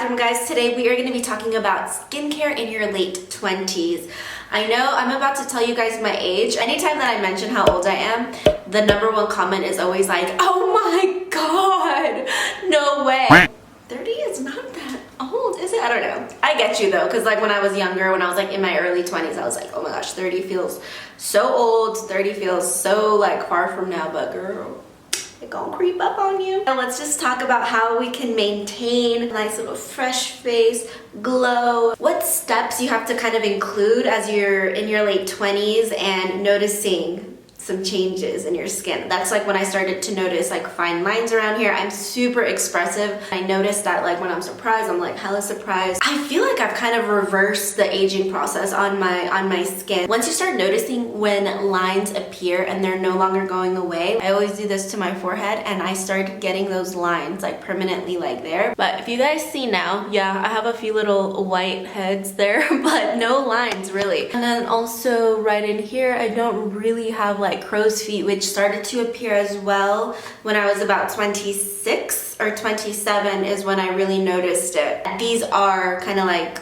bathroom, guys. Today we are going to be talking about skincare in your late 20s. I know I'm about to tell you guys my age. Anytime that I mention how old I am, the #1 comment is always like, oh my god, no way. 30 is not that old, is it? I don't know. I get you though, because like when I was younger, when I was like in my early 20s, I was like, oh my gosh, 30 feels so old. 30 feels so like far from now, but girl, it's gonna creep up on you. Now let's just talk about how we can maintain a nice little fresh face, glow. What steps you have to kind of include as you're in your late 20s and noticing some changes in your skin. That's like when I started to notice like fine lines around here. I'm super expressive. I noticed that like when I'm surprised, I'm like hella surprised. I feel like I've kind of reversed the aging process on my skin. Once you start noticing when lines appear and they're no longer going away, I always do this to my forehead and I start getting those lines like permanently like there. But if you guys see now, yeah, I have a few little white heads there, but no lines really. And then also right in here, I don't really have like crow's feet, which started to appear as well when I was about 26 or 27 is when I really noticed it. These are kind of like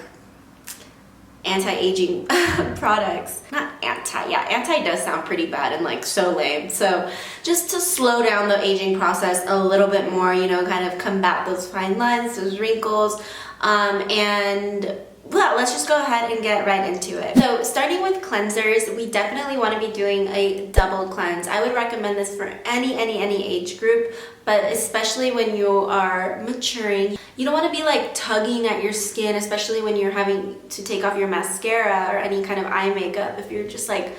anti-aging products. Not anti, yeah, anti does sound pretty bad and like so lame. So just to slow down the aging process a little bit more, you know, kind of combat those fine lines, those wrinkles, and well, let's just go ahead and get right into it. So starting with cleansers, we definitely want to be doing a double cleanse. I would recommend this for any age group, but especially when you are maturing. You don't want to be like tugging at your skin, especially when you're having to take off your mascara or any kind of eye makeup. If you're just like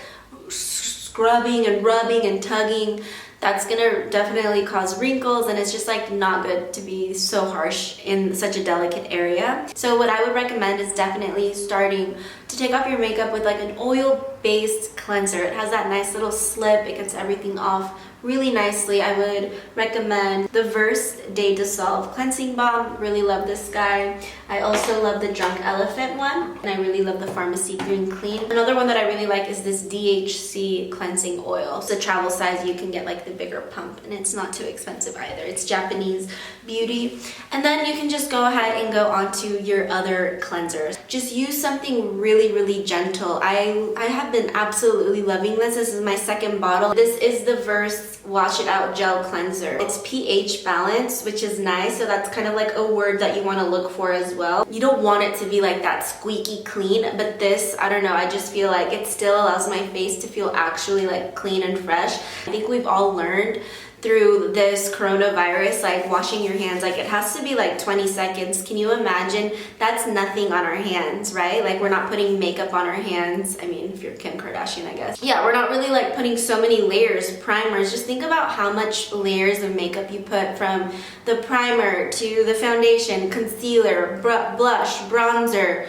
scrubbing and rubbing and tugging, that's gonna definitely cause wrinkles, and it's just like not good to be so harsh in such a delicate area. So what I would recommend is definitely starting to take off your makeup with like an oil-based cleanser. It has that nice little slip, it gets everything off really nicely. I would recommend the Verse Day Dissolve Cleansing Balm. Really love this guy. I also love the Drunk Elephant one, and I really love the Pharmacy Green Clean. Another one that I really like is this DHC Cleansing Oil. It's a travel size, you can get like the bigger pump, and it's not too expensive either. It's Japanese beauty. And then you can just go ahead and go on to your other cleansers. Just use something really gentle. I have been absolutely loving this. This is my second bottle. This is the Verse Wash It Out Gel Cleanser. It's pH balanced, which is nice. So that's kind of like a word that you want to look for as well. You don't want it to be like that squeaky clean, but this, I don't know, I just feel like it still allows my face to feel actually like clean and fresh. I think we've all learned through this coronavirus, like washing your hands, like it has to be like 20 seconds. Can you imagine? That's nothing on our hands, right? Like we're not putting makeup on our hands. I mean, if you're Kim Kardashian, I guess. Yeah, we're not really like putting so many layers, primers. Just think about how much layers of makeup you put, from the primer to the foundation, concealer, blush, bronzer,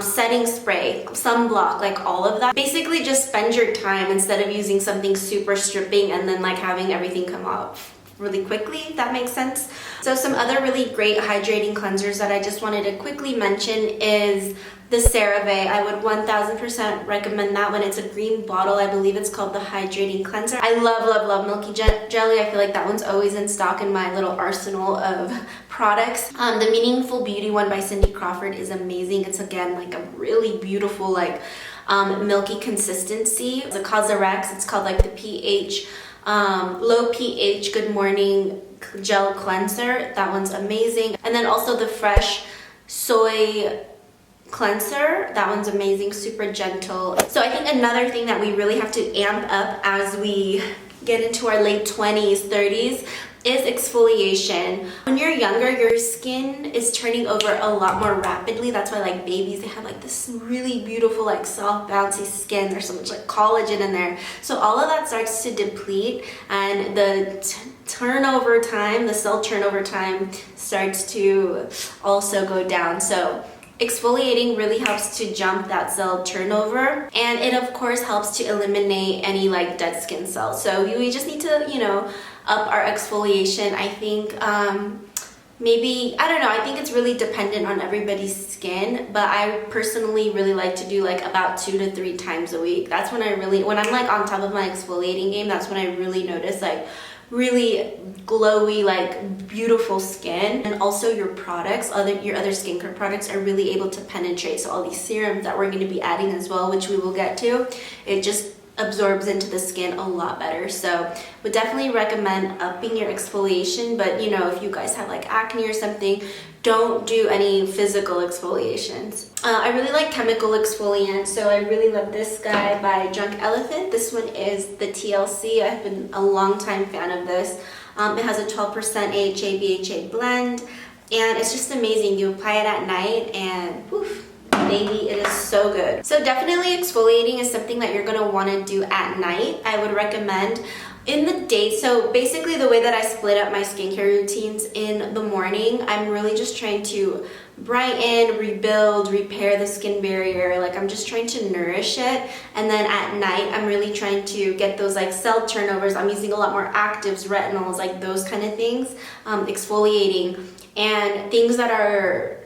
setting spray, sunblock, like all of that. Basically just spend your time instead of using something super stripping and then like having everything come off really quickly, if that makes sense. So some other really great hydrating cleansers that I just wanted to quickly mention is the CeraVe. I would 1000% recommend that one. It's a green bottle. I believe it's called the Hydrating Cleanser. I love Milky Jelly. I feel like that one's always in stock in my little arsenal of products. The Meaningful Beauty one by Cindy Crawford is amazing. It's again like a really beautiful like milky consistency. It's a Cosrx. It's called like the pH low pH Good Morning Gel Cleanser. That one's amazing. And then also the Fresh Soy Cleanser. That one's amazing, super gentle. So I think another thing that we really have to amp up as we get into our late 20s, 30s is exfoliation. When you're younger, your skin is turning over a lot more rapidly. That's why like babies, they have like this really beautiful like soft bouncy skin. There's so much like collagen in there. So all of that starts to deplete, and the turnover time, the cell turnover time starts to also go down. So exfoliating really helps to jump that cell turnover, and it of course helps to eliminate any like dead skin cells. So we just need to, you know, up our exfoliation. I think maybe, I don't know, I think it's really dependent on everybody's skin, but I personally really like to do like about 2 to 3 times a week. That's when I really, when I'm like on top of my exfoliating game, that's when I really notice like really glowy, like beautiful skin. And also your products, your other skincare products are really able to penetrate. So all these serums that we're going to be adding as well, which we will get to, it just absorbs into the skin a lot better. So would definitely recommend upping your exfoliation. But you know, if you guys have like acne or something, don't do any physical exfoliations. I really like chemical exfoliants, so I really love this guy by Drunk Elephant. This one is the TLC. I've been a long time fan of this. It has a 12% AHA BHA blend, and it's just amazing. You apply it at night and poof, baby, it is so good. So definitely exfoliating is something that you're gonna wanna do at night. I would recommend in the day. So basically the way that I split up my skincare routines, in the morning, I'm really just trying to brighten, rebuild, repair the skin barrier. Like I'm just trying to nourish it. And then at night, I'm really trying to get those like cell turnovers. I'm using a lot more actives, retinols, like those kind of things, exfoliating, and things that are,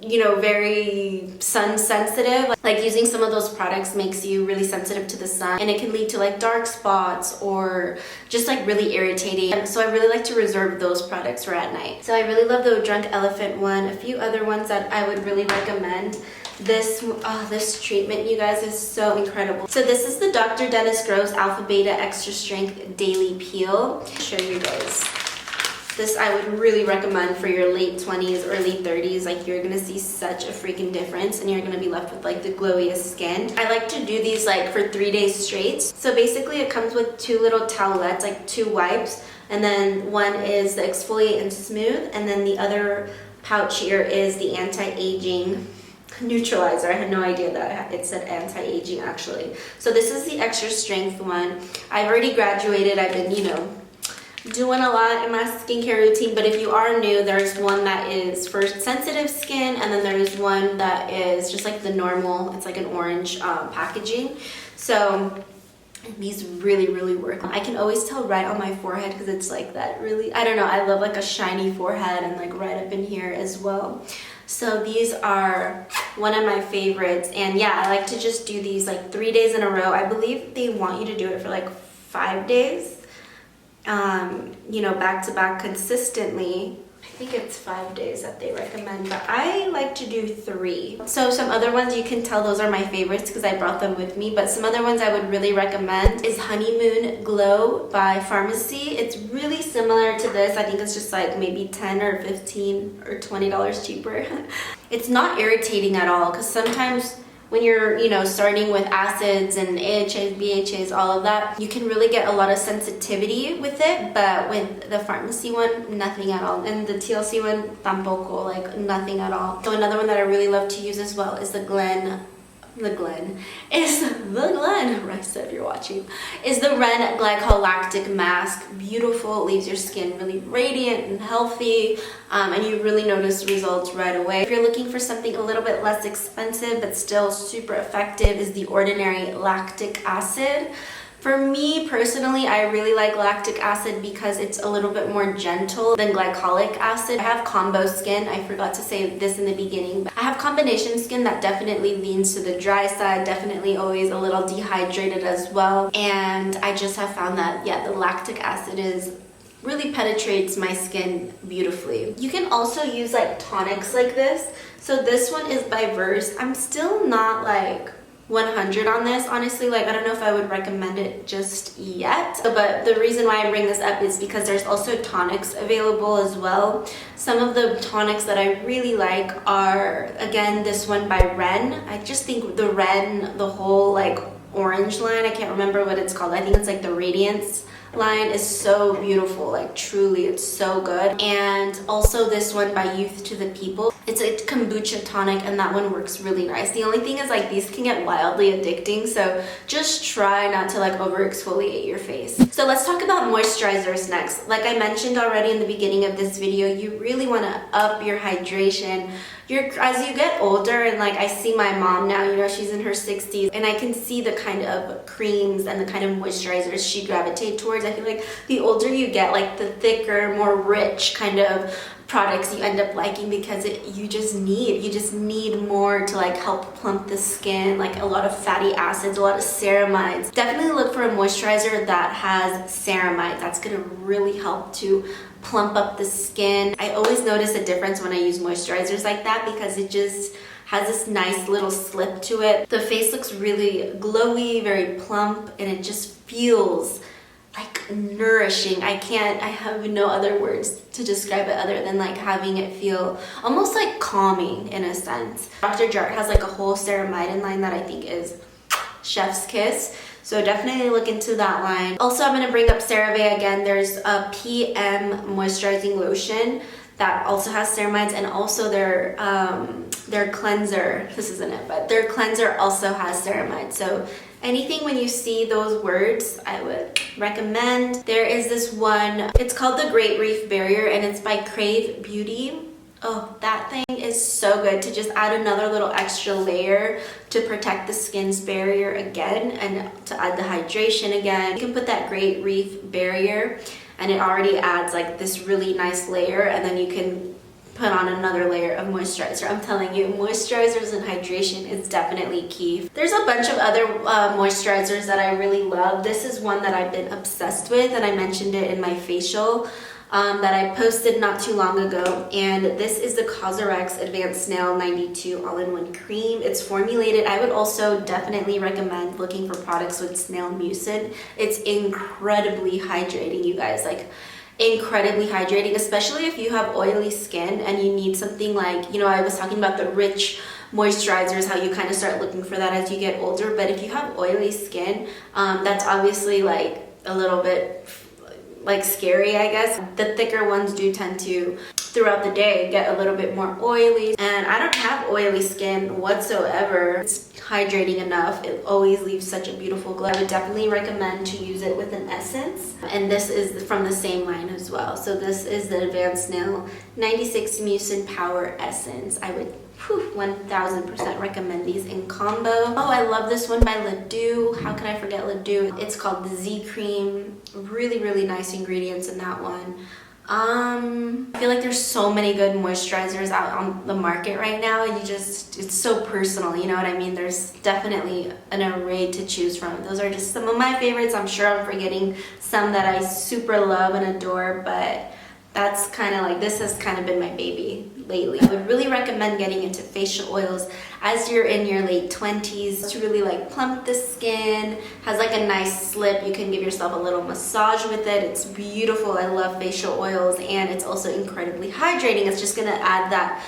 you know, very sun sensitive. Like using some of those products makes you really sensitive to the sun, and it can lead to like dark spots or just like really irritating. So I really like to reserve those products for at night. So I really love the Drunk Elephant one. A few other ones that I would really recommend. This treatment, you guys, is so incredible. So this is the Dr. Dennis Gross Alpha Beta Extra Strength Daily Peel. I'll show you guys. This I would really recommend for your late 20s, early 30s. Like you're gonna see such a freaking difference, and you're gonna be left with like the glowiest skin. I like to do these like for 3 days straight. So basically it comes with 2 little towelettes, like 2 wipes, and then one is the exfoliate and smooth, and then the other pouch here is the anti-aging neutralizer. I had no idea that it said anti-aging actually. So this is the extra strength one. I've already graduated. I've been, you know, doing a lot in my skincare routine, but if you are new, there's one that is for sensitive skin, and then there's one that is just like the normal, it's like an orange packaging. So these really work. I can always tell right on my forehead because it's like that really, I don't know, I love like a shiny forehead, and like right up in here as well. So these are one of my favorites, and yeah, I like to just do these like 3 days in a row. I believe they want you to do it for like 5 days. You know, back to back consistently. I think it's 5 days that they recommend, but I like to do 3. So some other ones, you can tell those are my favorites because I brought them with me, but some other ones I would really recommend is Honeymoon Glow by Pharmacy. It's really similar to this. I think it's just like maybe 10 or 15 or $20 cheaper. It's not irritating at all, because sometimes when you're, you know, starting with acids and AHAs, BHAs, all of that, you can really get a lot of sensitivity with it, but with the Pharmacy one, nothing at all. And the TLC one, tampoco, like nothing at all. So another one that I really love to use as well is the Ren, Resta, if you're watching, is the Ren Glycolactic Mask. Beautiful, leaves your skin really radiant and healthy, and you really notice results right away. If you're looking for something a little bit less expensive but still super effective, is the Ordinary Lactic Acid. For me personally, I really like lactic acid because it's a little bit more gentle than glycolic acid. I have combo skin. I forgot to say this in the beginning. I have combination skin that definitely leans to the dry side, definitely always a little dehydrated as well. And I just have found that, yeah, the lactic acid really penetrates my skin beautifully. You can also use like tonics like this. So this one is by Verse. I'm still not like 100 on this, honestly. Like I don't know if I would recommend it just yet, but the reason why I bring this up is because there's also tonics available as well. Some of the tonics that I really like are, again, this one by Ren. I just think the Ren, the whole like orange line, I can't remember what it's called, I think it's like the Radiance line, is so beautiful. Like truly, it's so good. And also this one by Youth to the People. It's a kombucha tonic, and that one works really nice. The only thing is like these can get wildly addicting, so just try not to like over exfoliate your face. So let's talk about moisturizers next. Like I mentioned already in the beginning of this video, you really want to up your hydration. As you get older, and like I see my mom now, you know, she's in her 60s, and I can see the kind of creams and the kind of moisturizers she gravitates towards. I feel like the older you get, like the thicker, more rich kind of products you end up liking because you just need more to like help plump the skin, like a lot of fatty acids, a lot of ceramides. Definitely look for a moisturizer that has ceramides. That's gonna really help to plump up the skin. I always notice a difference when I use moisturizers like that because it just has this nice little slip to it. The face looks really glowy, very plump, and it just feels like nourishing. I have no other words to describe it other than like having it feel almost like calming in a sense. Dr. Jart has like a whole ceramide line that I think is chef's kiss. So definitely look into that line. Also, I'm gonna bring up CeraVe again. There's a PM moisturizing lotion that also has ceramides, and also their cleanser, this isn't it, but their cleanser also has ceramides. So anything when you see those words, I would recommend. There is this one, it's called the Great Reef Barrier, and it's by Crave Beauty. Oh, that thing is so good to just add another little extra layer to protect the skin's barrier again and to add the hydration again. You can put that Great Reef Barrier and it already adds like this really nice layer, and then you can put on another layer of moisturizer. I'm telling you, moisturizers and hydration is definitely key. There's a bunch of other moisturizers that I really love. This is one that I've been obsessed with, and I mentioned it in my facial that I posted not too long ago, and this is the Cosrx Advanced Snail 92 All-in-One Cream. It's formulated. I would also definitely recommend looking for products with snail mucin. It's incredibly hydrating, you guys, like incredibly hydrating, especially if you have oily skin and you need something like, you know, I was talking about the rich moisturizers, how you kind of start looking for that as you get older, but if you have oily skin, that's obviously like a little bit like scary, I guess. The thicker ones do tend to, throughout the day, get a little bit more oily, and I don't have oily skin whatsoever. It's hydrating enough. It always leaves such a beautiful glow. I would definitely recommend to use it with an essence, and this is from the same line as well. So this is the Advanced Snail 96 Mucin Power Essence. I would 1000% recommend these in combo. Oh, I love this one by Ledoux. How can I forget Ledoux? It's called the Z Cream. Really, really nice ingredients in that one. I feel like there's so many good moisturizers out on the market right now. It's so personal, you know what I mean? There's definitely an array to choose from. Those are just some of my favorites. I'm sure I'm forgetting some that I super love and adore, but that's kind of like, this has kind of been my baby lately. I would really recommend getting into facial oils as you're in your late 20s to really like plump the skin. Has like a nice slip. You can give yourself a little massage with it. It's beautiful. I love facial oils, and it's also incredibly hydrating. It's just gonna add that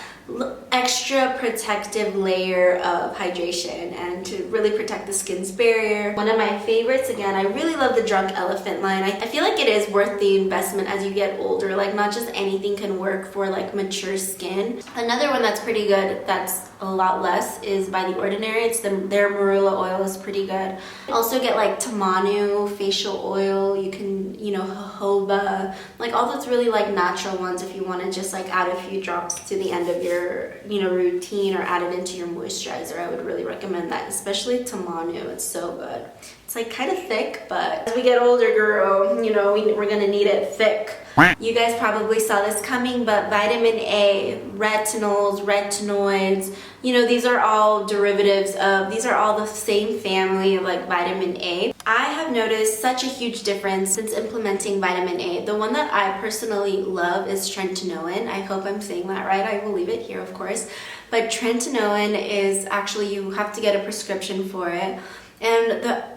extra protective layer of hydration and to really protect the skin's barrier. One of my favorites, again, I really love the Drunk Elephant line. I feel like it is worth the investment as you get older. Like, not just anything can work for like mature skin. Another one that's pretty good, that's a lot less, is by The Ordinary. It's their marula oil is pretty good. Also get like Tamanu facial oil. You can, you know, jojoba, like all those really like natural ones if you want to just like add a few drops to the end of your, you know, routine or add it into your moisturizer. I would really recommend that, especially Tamanu. It's so good. It's like kind of thick, but as we get older, girl, you know, we're gonna need it thick. You guys probably saw this coming, but vitamin A, retinols, retinoids, you know, these are all derivatives of, these are all the same family of like vitamin A. I have noticed such a huge difference since implementing vitamin A. The one that I personally love is tretinoin. I hope I'm saying that right. I will leave it here, of course. But tretinoin is actually, you have to get a prescription for it. And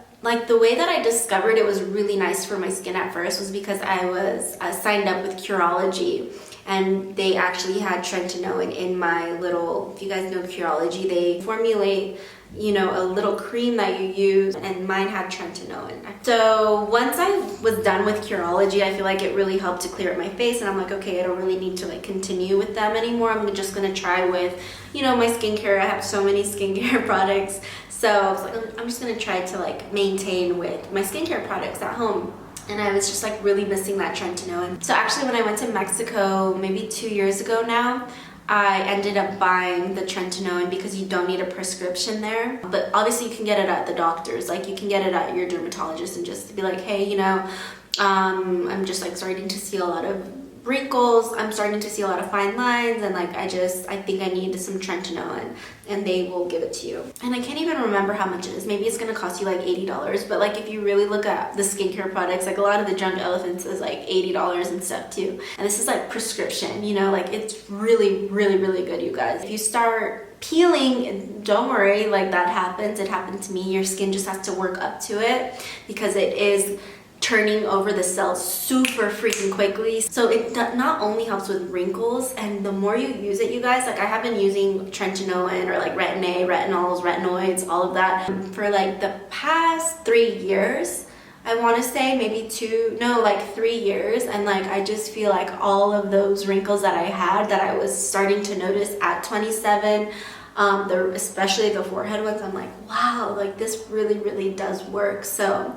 the way that I discovered it was really nice for my skin at first was because I was signed up with Curology, and they actually had tretinoin in my little, if you guys know Curology, they formulate, you know, a little cream that you use, and mine had tretinoin. So once I was done with Curology, I feel like it really helped to clear up my face, and I'm like, okay, I don't really need to like continue with them anymore. I'm just gonna try with, you know, my skincare. I have so many skincare products. So I was like, I'm just gonna try to like maintain with my skincare products at home. And I was just like really missing that tretinoin. So actually when I went to Mexico, maybe 2 years ago now, I ended up buying the tretinoin because you don't need a prescription there. But obviously you can get it at the doctors. Like you can get it at your dermatologist and just be like, hey, you know, I'm just like starting to see a lot of wrinkles, I'm starting to see a lot of fine lines, and like I think I need some tretinoin, and they will give it to you. And I can't even remember how much it is. Maybe it's gonna cost you like $80, but like if you really look at the skincare products, like a lot of the Drunk Elephants is like $80 and stuff too. And this is like prescription, you know, like it's really, really, really good, you guys. If you start peeling, don't worry, like that happens. It happened to me. Your skin just has to work up to it because it is turning over the cells super freaking quickly. So it not only helps with wrinkles, and the more you use it, you guys, like I have been using tretinoin or like retin-A, retinols, retinoids, all of that for like the past 3 years. I want to say maybe 3 years, and like I just feel like all of those wrinkles that I had that I was starting to notice at 27, especially the forehead ones, I'm like, wow, like this really, really does work. So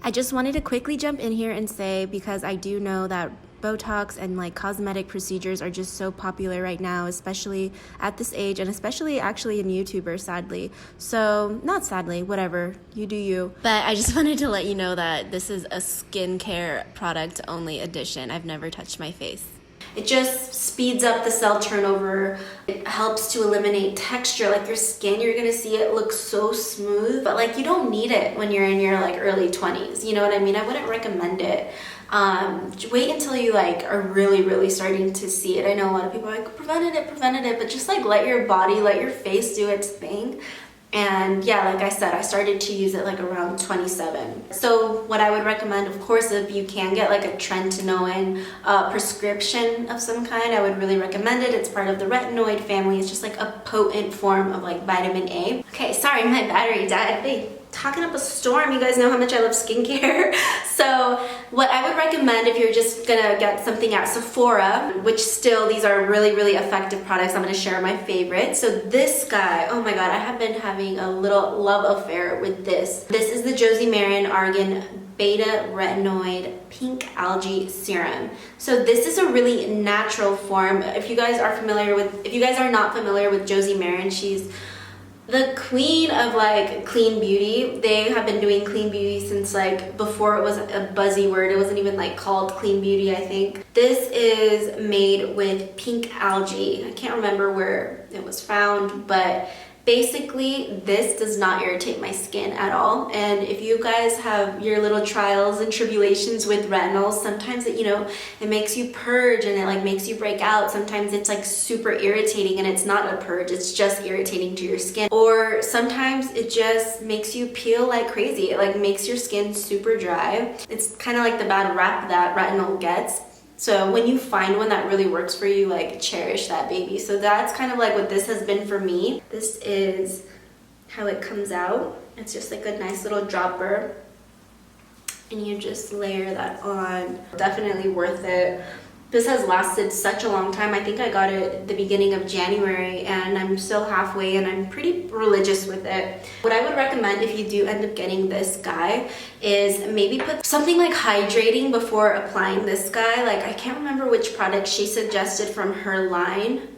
I just wanted to quickly jump in here and say, because I do know that Botox and like cosmetic procedures are just so popular right now, especially at this age, and especially actually in YouTubers, sadly. So, not sadly, whatever, you do you. But I just wanted to let you know that this is a skincare product only edition. I've never touched my face. It just speeds up the cell turnover. It helps to eliminate texture. Like your skin, you're gonna see it looks so smooth, but like you don't need it when you're in your like early 20s. You know what I mean? I wouldn't recommend it. Wait until you like are really, really starting to see it. I know a lot of people are like, prevented it, but just like let your body, let your face do its thing. And yeah, like I said, I started to use it like around 27. So what I would recommend, of course, if you can get like a tretinoin prescription of some kind, I would really recommend it. It's part of the retinoid family. It's just like a potent form of like vitamin A. Okay, sorry, my battery died. Wait, talking up a storm. You guys know how much I love skincare. So what I would recommend if you're just gonna get something at Sephora, which still these are really, really effective products. I'm gonna share my favorite. So this guy, oh my God, I have been having a little love affair with this. This is the Josie Maran Argan Beta Retinoid Pink Algae Serum. So this is a really natural form. If you guys are not familiar with Josie Maran, she's the queen of like clean beauty. They have been doing clean beauty since like before it was a buzzy word. It wasn't even like called clean beauty, I think. This is made with pink algae. I can't remember where it was found, but basically this does not irritate my skin at all. And if you guys have your little trials and tribulations with retinols, sometimes it, you know, it makes you purge and it like makes you break out. Sometimes it's like super irritating and it's not a purge, it's just irritating to your skin. Or sometimes it just makes you peel like crazy. It like makes your skin super dry. It's kind of like the bad rap that retinol gets. So when you find one that really works for you, like cherish that baby. So that's kind of like what this has been for me. This is how it comes out. It's just like a nice little dropper. And you just layer that on. Definitely worth it. This has lasted such a long time. I think I got it at the beginning of January and I'm still halfway and I'm pretty religious with it. What I would recommend if you do end up getting this guy is maybe put something like hydrating before applying this guy. Like I can't remember which product she suggested from her line.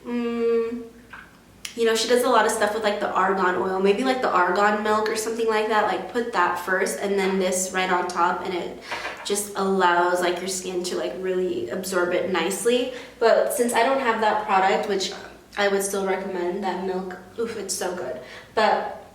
You know, she does a lot of stuff with like the argan oil, maybe like the argan milk or something like that. Like put that first and then this right on top, and it just allows like your skin to like really absorb it nicely. But since I don't have that product, which I would still recommend, that milk, oof, it's so good. But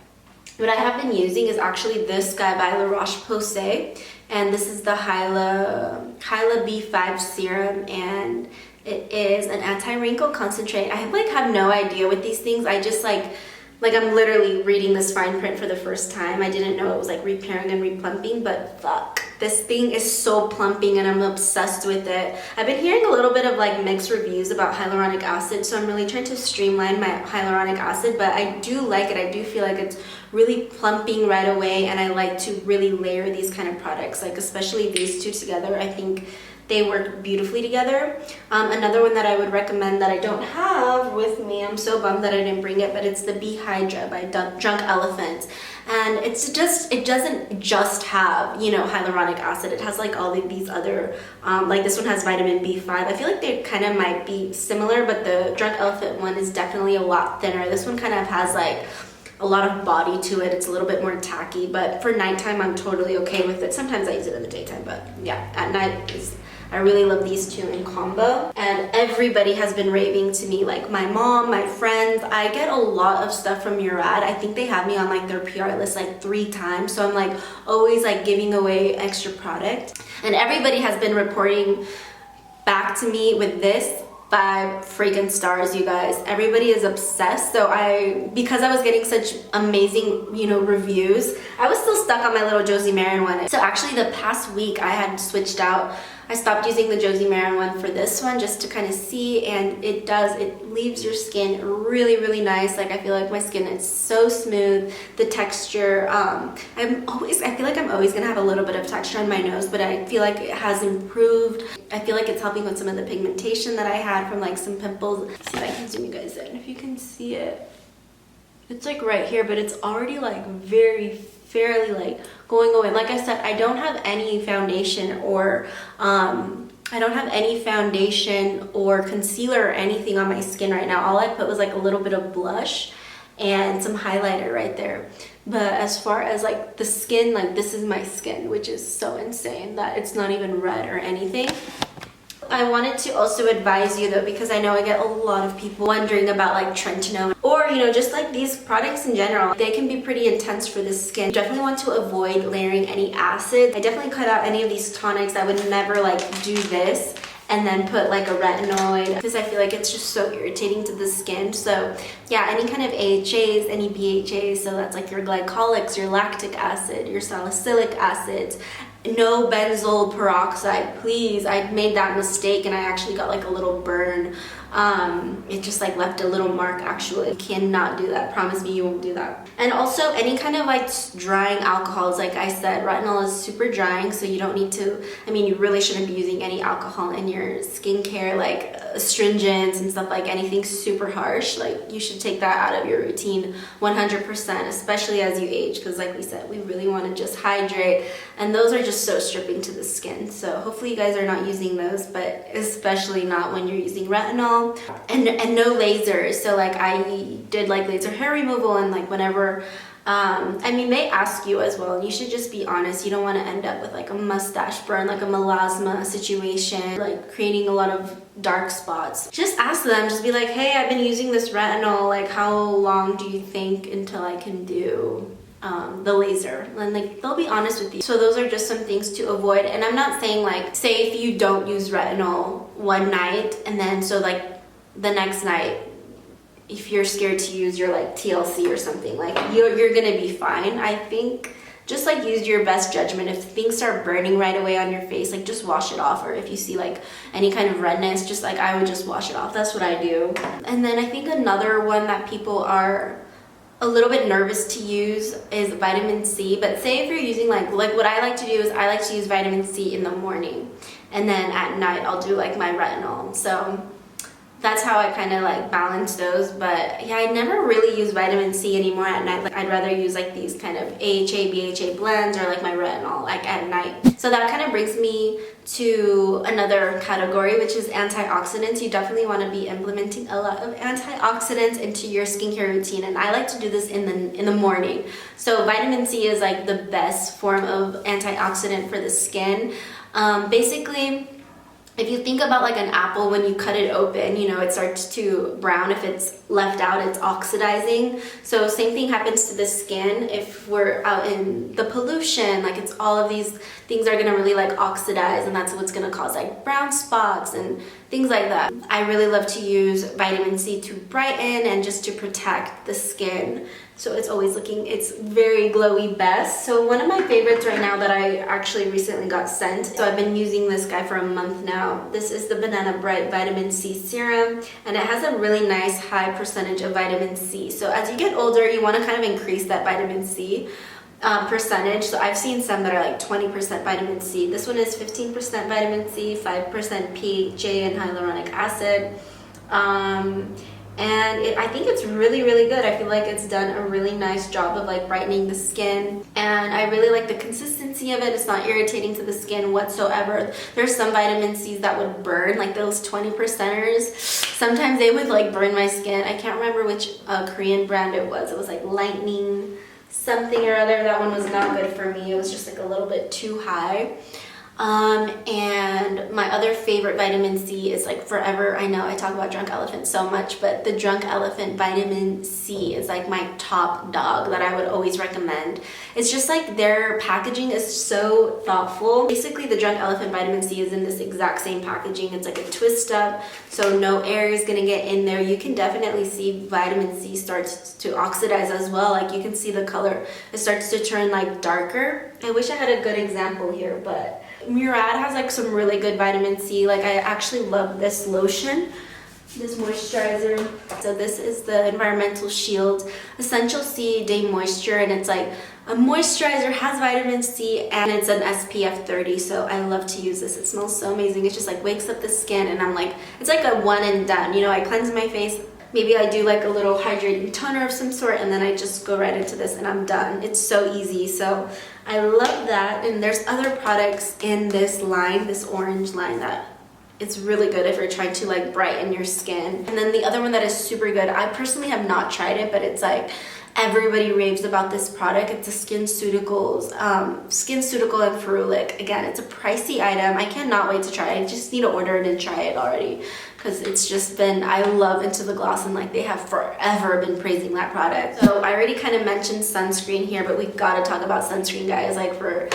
what I have been using is actually this guy by La Roche-Posay, and this is the Hyla B5 serum, and it is an anti-wrinkle concentrate. I like have no idea with these things. I just like I'm literally reading this fine print for the first time. I didn't know it was like repairing and replumping, but fuck, this thing is so plumping and I'm obsessed with it. I've been hearing a little bit of like mixed reviews about hyaluronic acid, so I'm really trying to streamline my hyaluronic acid, but I do like it. I do feel like it's really plumping right away, and I like to really layer these kind of products, like especially these two together. I think they work beautifully together. Another one that I would recommend that I don't have with me, I'm so bummed that I didn't bring it, but it's the Bee Hydra by Drunk Elephants. And it doesn't just have, you know, hyaluronic acid. It has like all of these other, like this one has vitamin B5. I feel like they kind of might be similar, but the Drunk Elephant one is definitely a lot thinner. This one kind of has like a lot of body to it. It's a little bit more tacky, but for nighttime I'm totally okay with it. Sometimes I use it in the daytime, but yeah, at night I really love these two in combo. And everybody has been raving to me, like my mom, my friends. I get a lot of stuff from Murad. I think they have me on like their PR list like 3 times. So I'm like always like giving away extra product. And everybody has been reporting back to me with this. 5 freaking stars, you guys. Everybody is obsessed. So because I was getting such amazing, you know, reviews, I was still stuck on my little Josie Maran one. So actually the past week I had switched out. I stopped using the Josie Maran one for this one just to kind of see, and it leaves your skin really, really nice. Like I feel like my skin is so smooth. The texture, I feel like I'm always gonna have a little bit of texture on my nose, but I feel like it has improved. I feel like it's helping with some of the pigmentation that I had from like some pimples. Let's see if I can zoom you guys in. If you can see it, it's like right here, but it's already like fairly like going away. Like I said, I don't have any foundation or concealer or anything on my skin right now. All I put was like a little bit of blush and some highlighter right there. But as far as like the skin, like this is my skin, which is so insane that it's not even red or anything. I wanted to also advise you though, because I know I get a lot of people wondering about like Trentino or, you know, just like these products in general. They can be pretty intense for the skin. You definitely want to avoid layering any acid. I definitely cut out any of these tonics. I would never like do this and then put like a retinoid because I feel like it's just so irritating to the skin. So yeah, any kind of AHAs, any BHAs, so that's like your glycolics, your lactic acid, your salicylic acids. No benzoyl peroxide, please. I made that mistake and I actually got like a little burn. It just like left a little mark actually. You cannot do that. Promise me you won't do that. And also any kind of like drying alcohols, like I said, retinol is super drying, so you don't need to, I mean, you really shouldn't be using any alcohol in your skincare, like astringents and stuff, like anything super harsh. Like you should take that out of your routine 100%, especially as you age, because like we said, we really want to just hydrate, and those are just so stripping to the skin. So hopefully you guys are not using those, but especially not when you're using retinol. And no lasers. So like I did like laser hair removal, and like whenever I mean, they ask you as well, and you should just be honest. You don't want to end up with like a mustache burn, like a melasma situation, like creating a lot of dark spots. Just ask them, just be like, hey, I've been using this retinol, like how long do you think until I can do the laser? And like they'll be honest with you. So those are just some things to avoid. And I'm not saying like, say if you don't use retinol one night and then so like the next night, if you're scared to use your like TLC or something, like you're gonna be fine. I think just like use your best judgment. If things start burning right away on your face, like just wash it off. Or if you see like any kind of redness, just like I would just wash it off. That's what I do. And then I think another one that people are a little bit nervous to use is vitamin C. But say if you're using like what I like to do is I like to use vitamin C in the morning, and then at night I'll do like my retinol. So that's how I kind of like balance those. But yeah, I never really use vitamin C anymore at night. Like I'd rather use like these kind of AHA, BHA blends or like my retinol like at night. So that kind of brings me to another category, which is antioxidants. You definitely want to be implementing a lot of antioxidants into your skincare routine, and I like to do this in the morning. So vitamin C is like the best form of antioxidant for the skin. Basically, if you think about like an apple, when you cut it open, you know, it starts to brown. If it's left out, it's oxidizing. So same thing happens to the skin. If we're out in the pollution, like it's all of these things are gonna really like oxidize, and that's what's gonna cause like brown spots and things like that. I really love to use vitamin C to brighten and just to protect the skin. So it's always looking, it's very glowy best. So one of my favorites right now that I actually recently got sent, so I've been using this guy for a month now. This is the Banana Bright Vitamin C Serum, and it has a really nice high percentage of vitamin C. So as you get older, you want to kind of increase that vitamin C percentage. So I've seen some that are like 20% vitamin C. This one is 15% vitamin C, 5% PHA and hyaluronic acid. And I think it's really, really good. I feel like it's done a really nice job of like brightening the skin, and I really like the consistency of it. It's not irritating to the skin whatsoever. There's some vitamin C's that would burn, like those 20%ers. Sometimes they would like burn my skin. I can't remember which Korean brand it was. It was like Lightning something or other. That one was not good for me. It was just like a little bit too high. And my other favorite vitamin C is like forever. I know I talk about Drunk Elephant so much, but the Drunk Elephant vitamin C is like my top dog that I would always recommend. It's just like their packaging is so thoughtful. Basically, the Drunk Elephant vitamin C is in this exact same packaging. It's like a twist up, so no air is gonna get in there. You can definitely see vitamin C starts to oxidize as well. Like you can see the color, it starts to turn like darker. I wish I had a good example here, but Murad has like some really good vitamin C. Like I actually love this lotion, this moisturizer. So this is the Environmental Shield Essential C Day Moisture, and it's like a moisturizer, has vitamin C, and it's an SPF 30, so I love to use this. It smells so amazing. It just like wakes up the skin, and I'm like, it's like a one and done. You know, I cleanse my face, maybe I do like a little hydrating toner of some sort, and then I just go right into this and I'm done. It's so easy, so I love that. And there's other products in this line, this orange line, that it's really good if you're trying to like brighten your skin. And then the other one that is super good, I personally have not tried it, but it's like everybody raves about this product. It's a SkinCeuticals, SkinCeutical and Ferulic. Again, it's a pricey item. I cannot wait to try it. I just need to order it and try it already, because it's just been, I love Into the Gloss, and like they have forever been praising that product. So I already kind of mentioned sunscreen here, but we gotta talk about sunscreen, guys. Like for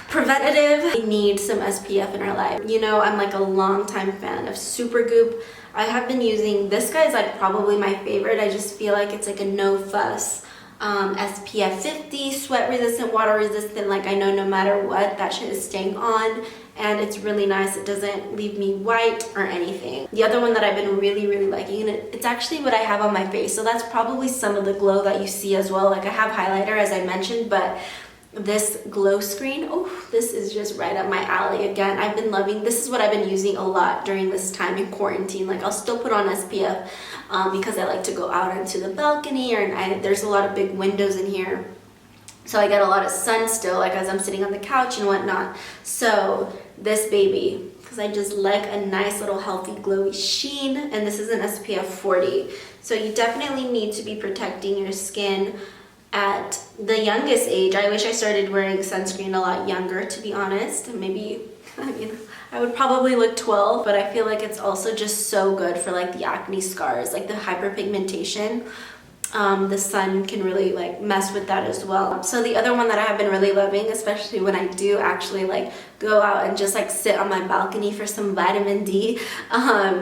preventative, we need some SPF in our life. You know, I'm like a long-time fan of Supergoop. I have been using, this guy is like probably my favorite. I just feel like it's like a no fuss, SPF 50, sweat resistant, water resistant. Like I know no matter what, that shit is staying on, and it's really nice. It doesn't leave me white or anything. The other one that I've been really liking, and it's actually what I have on my face, so that's probably some of the glow that you see as well. Like I have highlighter, as I mentioned, but this glow screen, oh, this is just right up my alley. Again, I've been loving, this is what I've been using a lot during this time in quarantine. Like I'll still put on SPF because I like to go out into the balcony, or there's a lot of big windows in here, so I get a lot of sun still, like as I'm sitting on the couch and whatnot. So this baby, because I just like a nice little healthy glowy sheen, and this is an SPF 40, so you definitely need to be protecting your skin at the youngest age. I wish I started wearing sunscreen a lot younger, to be honest. Maybe, you know, I would probably look 12, but I feel like it's also just so good for like the acne scars, like the hyperpigmentation. The sun can really like mess with that as well. So the other one that I have been really loving, especially when I do actually like go out and just like sit on my balcony for some vitamin D,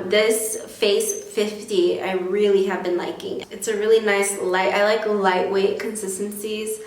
this Face 50 I really have been liking. It's a really nice I like lightweight consistencies,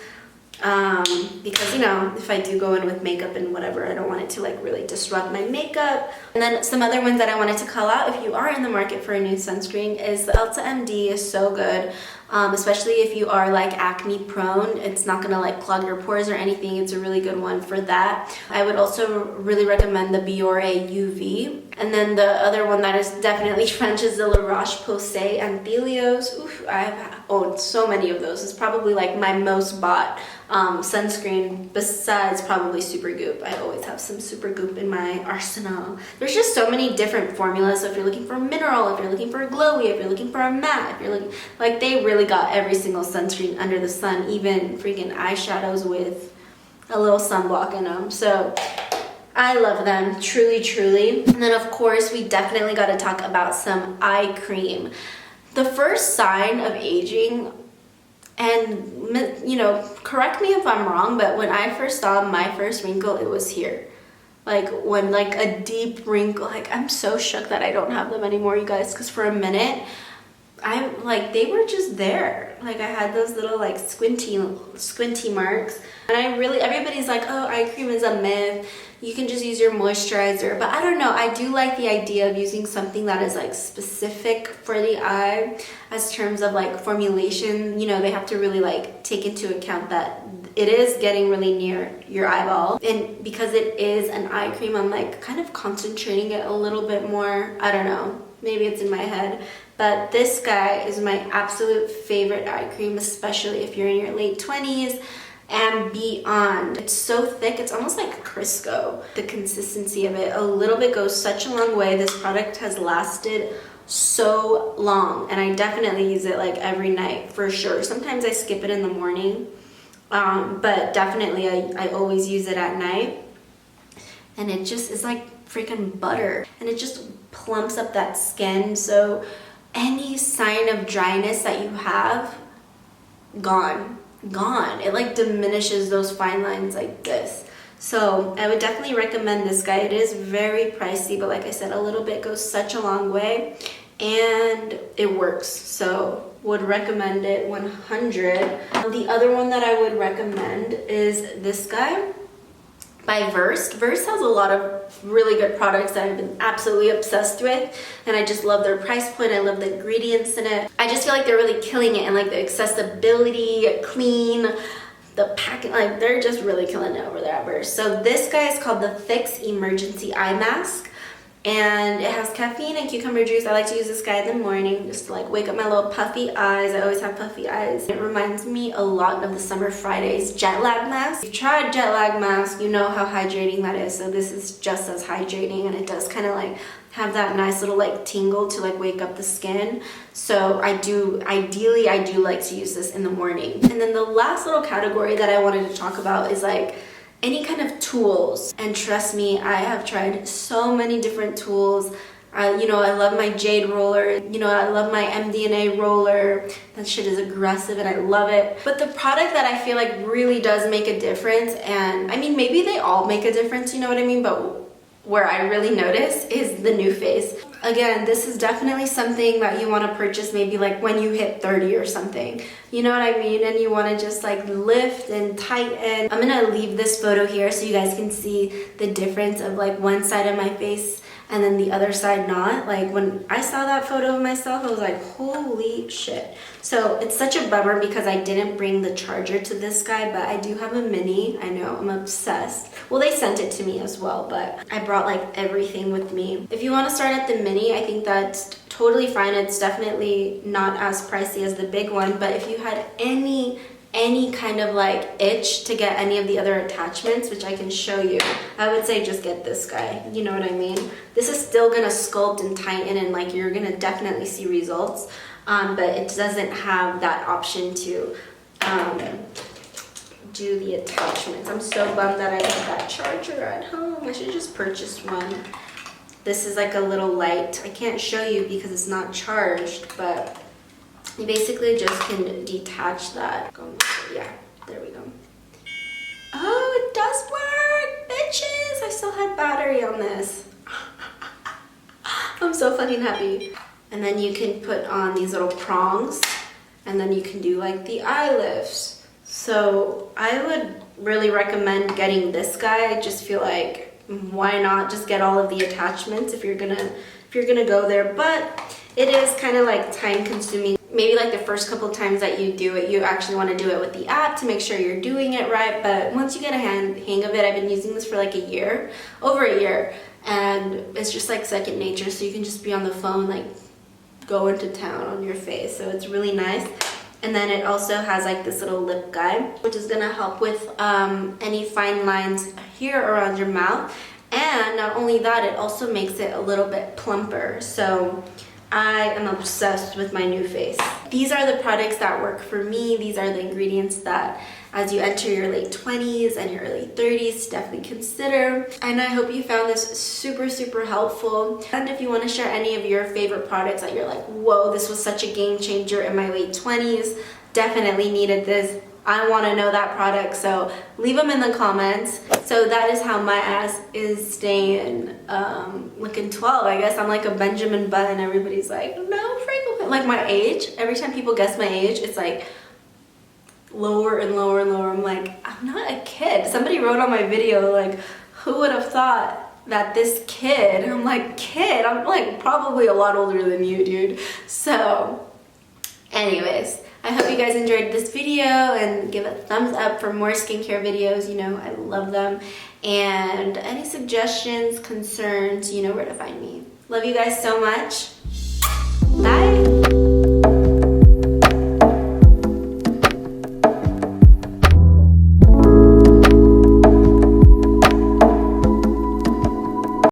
because you know, if I do go in with makeup and whatever, I don't want it to like really disrupt my makeup. And then some other ones that I wanted to call out, if you are in the market for a new sunscreen, is the Elta MD. Is so good, especially if you are like acne prone. It's not gonna like clog your pores or anything. It's a really good one for that. I would also really recommend the Biore UV. And then the other one that is definitely French is the La Roche-Posay Anthelios. Oof, I've owned so many of those. It's probably like my most bought sunscreen, besides probably Supergoop. I always have some Supergoop in my arsenal. There's just so many different formulas. So if you're looking for a mineral, if you're looking for a glowy, if you're looking for a matte, if you're looking, like they really got every single sunscreen under the sun, even freaking eyeshadows with a little sunblock in them. So I love them, truly. And then of course, we definitely got to talk about some eye cream. The first sign of aging, and you know, correct me if I'm wrong, but when I first saw my first wrinkle, it was here. Like when like a deep wrinkle, like I'm so shook that I don't have them anymore, you guys, because for a minute, I'm like, they were just there. Like I had those little like squinty marks, and I really, everybody's like, oh, eye cream is a myth. You can just use your moisturizer. But I don't know, I do like the idea of using something that is like specific for the eye, as terms of like formulation. You know, they have to really like take into account that it is getting really near your eyeball. And because it is an eye cream, I'm like kind of concentrating it a little bit more. I don't know, maybe it's in my head. But this guy is my absolute favorite eye cream, especially if you're in your late 20s and beyond. It's so thick, it's almost like Crisco. The consistency of it, a little bit goes such a long way. This product has lasted so long, and I definitely use it like every night for sure. Sometimes I skip it in the morning, but definitely I always use it at night. and it just is like freaking butter, and it just plumps up that skin. So any sign of dryness that you have, gone. It like diminishes those fine lines like this. So I would definitely recommend this guy. It is very pricey, but like I said, a little bit goes such a long way, and it works. So would recommend it 100. The other one that I would recommend is this guy by Versed. Versed has a lot of really good products that I've been absolutely obsessed with, and I just love their price point. I love the ingredients in it. I just feel like they're really killing it, and like the accessibility, clean, the packing, like they're just really killing it over there at Versed. So this guy is called the Fix Emergency Eye Mask, and it has caffeine and cucumber juice. I like to use this guy in the morning just to like wake up my little puffy eyes. I always have puffy eyes. It reminds me a lot of the Summer Fridays jet lag mask. If you've tried jet lag mask, you know how hydrating that is. So this is just as hydrating, and it does kind of like have that nice little like tingle to like wake up the skin. So ideally I do like to use this in the morning. And then the last little category that I wanted to talk about is like any kind of tools. And trust me, I have tried so many different tools. You know, I love my jade roller. You know, I love my MDNA roller. That shit is aggressive and I love it. But the product that I feel like really does make a difference, and I mean, maybe they all make a difference, you know what I mean? But where I really notice is the NuFace. Again, this is definitely something that you want to purchase maybe like when you hit 30 or something. You know what I mean? And you want to just like lift and tighten. I'm going to leave this photo here so you guys can see the difference of like one side of my face and then the other side not. Like when I saw that photo of myself, I was like, holy shit. So it's such a bummer because I didn't bring the charger to this guy, but I do have a mini. I know, I'm obsessed. Well, they sent it to me as well, but I brought like everything with me. If you want to start at the mini, I think that's totally fine. It's definitely not as pricey as the big one, but if you had any kind of like itch to get any of the other attachments, which I can show you, I would say just get this guy. You know what I mean? This is still gonna sculpt and tighten, and like you're gonna definitely see results, but it doesn't have that option to do the attachments. I'm so bummed that I got that charger at home. I should just purchase one. This is like a little light. I can't show you because it's not charged, but you basically just can detach that. Yeah, there we go. Oh, it does work, bitches! I still had battery on this. I'm so fucking happy. And then you can put on these little prongs, and then you can do like the eye lifts. So I would really recommend getting this guy. I just feel like, why not just get all of the attachments if you're gonna go there? But it is kind of like time consuming. Maybe like the first couple times that you do it, you actually want to do it with the app to make sure you're doing it right. But once you get a hang of it, I've been using this for like a year, over a year, and it's just like second nature. So you can just be on the phone, like go into town on your face. So it's really nice. And then it also has like this little lip guide, which is gonna help with any fine lines here around your mouth. And not only that, it also makes it a little bit plumper. So I am obsessed with my NuFace. These are the products that work for me. These are the ingredients that, as you enter your late 20s and your early 30s, definitely consider. And I hope you found this super, super helpful. And if you want to share any of your favorite products that you're like, whoa, this was such a game changer in my late 20s, definitely needed this, I want to know that product, so leave them in the comments. So that is how my ass is staying looking 12. I guess I'm like a Benjamin Button. Everybody's like, no, Franklin. Like my age, every time people guess my age, it's like lower and lower and lower. I'm like, I'm not a kid. Somebody wrote on my video, like, who would have thought that this kid, I'm like, kid? I'm like probably a lot older than you, dude. So anyways, I hope you guys enjoyed this video, and give a thumbs up for more skincare videos. You know, I love them. And any suggestions, concerns, you know where to find me. Love you guys so much.